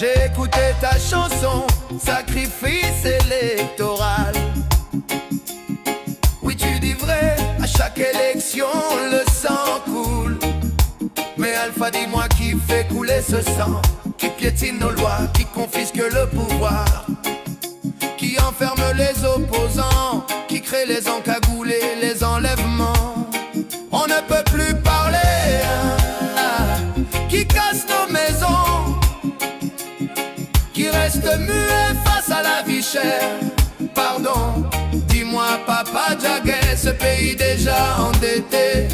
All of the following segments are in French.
J'ai écouté ta chanson, sacrifice électoral. Oui, tu dis vrai, à chaque élection le sang coule. Mais Alpha, dis-moi qui fait couler ce sang, qui piétine nos lois, qui confisque le pouvoir, qui enferme les opposants, qui crée les encagoulés, les enlèvements. On ne peut plus parler, qui casse nos maisons, qui reste muet face à la vie chère. Pardon, dis-moi Papa Djaguet, ce pays déjà endetté,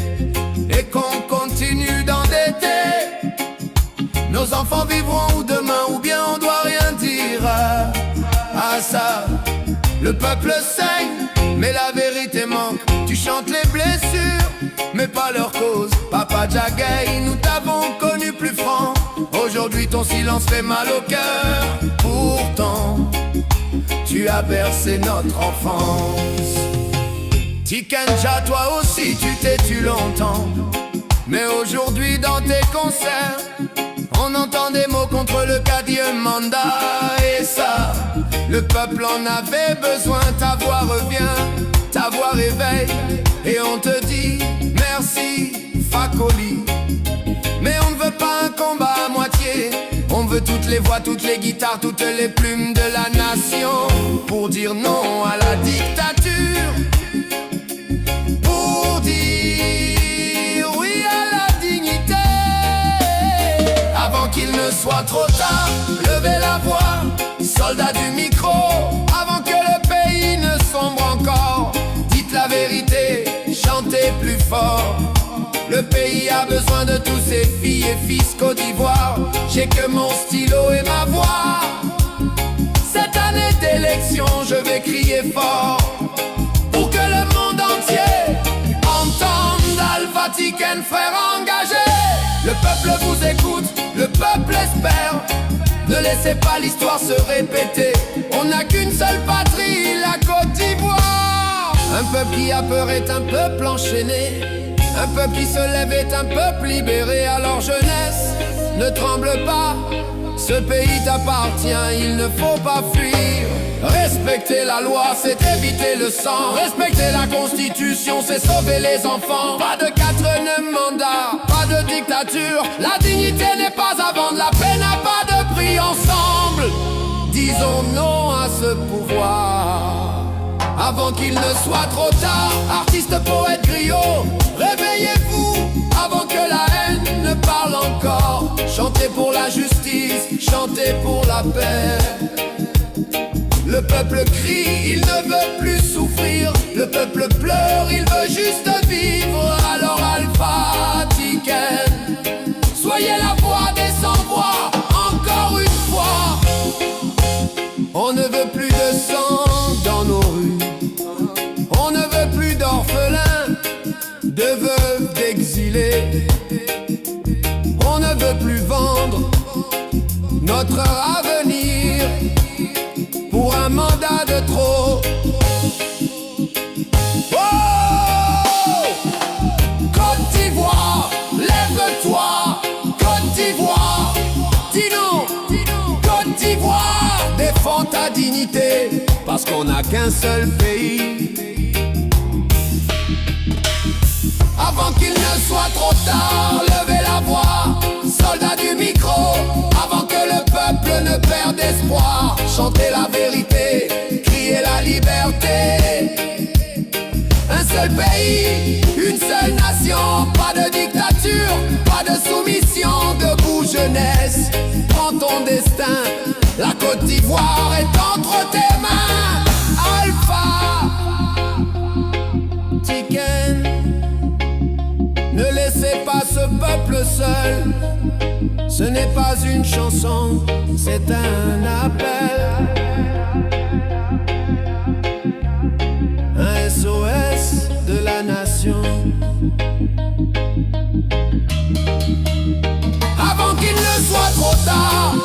et qu'on continue d'endetter. Nos enfants vivront où demain, ou bien on doit rien dire à ça. Le peuple saigne, mais la vérité manque. Tu chantes les blessures, mais pas leur cause. Papa Djaguet, nous t'avons connu plus franc. Aujourd'hui ton silence fait mal au cœur. Pourtant, tu as bercé notre enfance. Tikenja, toi aussi tu t'es tu longtemps. Mais aujourd'hui dans tes concerts, on entend des mots contre le quatrième mandat. Et ça, le peuple en avait besoin. Ta voix revient, ta voix réveille, et on te dit merci Fakoli. Mais on ne veut pas un combat à moitié. On veut toutes les voix, toutes les guitares, toutes les plumes de la nation, pour dire non à la dictature, pour dire oui à la dignité. Avant qu'il ne soit trop tard, levez la voix, soldats du micro, avant que le pays ne sombre encore. Dites la vérité, chantez plus fort. Le pays a besoin de tous ses filles et fils Côte d'Ivoire. J'ai que mon stylo et ma voix. Cette année d'élection, je vais crier fort, pour que le monde entier entende Alpha Tiken, frère engagé. Le peuple vous écoute, le peuple espère. Ne laissez pas l'histoire se répéter. On n'a qu'une seule patrie, la Côte d'Ivoire. Un peuple qui a peur est un peuple enchaîné. Un peuple qui se lève est un peuple libéré. Alors jeunesse, ne tremble pas, ce pays t'appartient, il ne faut pas fuir. Respecter la loi, c'est éviter le sang. Respecter la constitution, c'est sauver les enfants. Pas de 4e mandat, pas de dictature. La dignité n'est pas à vendre, la paix n'a pas de prix. Ensemble, disons non à ce pouvoir, avant qu'il ne soit trop tard. Artistes, poètes, griots, réveillez-vous avant que la haine ne parle encore. Chantez pour la justice, chantez pour la paix. Le peuple crie, il ne veut plus souffrir. Le peuple pleure, il veut juste vivre. Alors Alpha Tiken, soyez la voix des sans-voix. Encore une fois, on ne veut plus de sang dans nos rues. On ne veut plus d'orphelins, de veuves, d'exilés. On ne veut plus vendre notre avenir pour un mandat de trop. Oh! Côte d'Ivoire, lève-toi. Côte d'Ivoire, dis non. Côte d'Ivoire, défends ta dignité, parce qu'on n'a qu'un seul pays. Avant qu'il ne soit trop tard, levez la voix, soldats du micro, avant que le peuple ne perde espoir. Chantez la vérité, criez la liberté. Un seul pays, une seule nation, pas de dictature, pas de soumission. Debout jeunesse, prends ton destin, la Côte d'Ivoire est entre tes mains. Alpha Tiken, ne laissez pas ce peuple seul. Ce n'est pas une chanson, c'est un appel. Un SOS de la nation. Avant qu'il ne soit trop tard.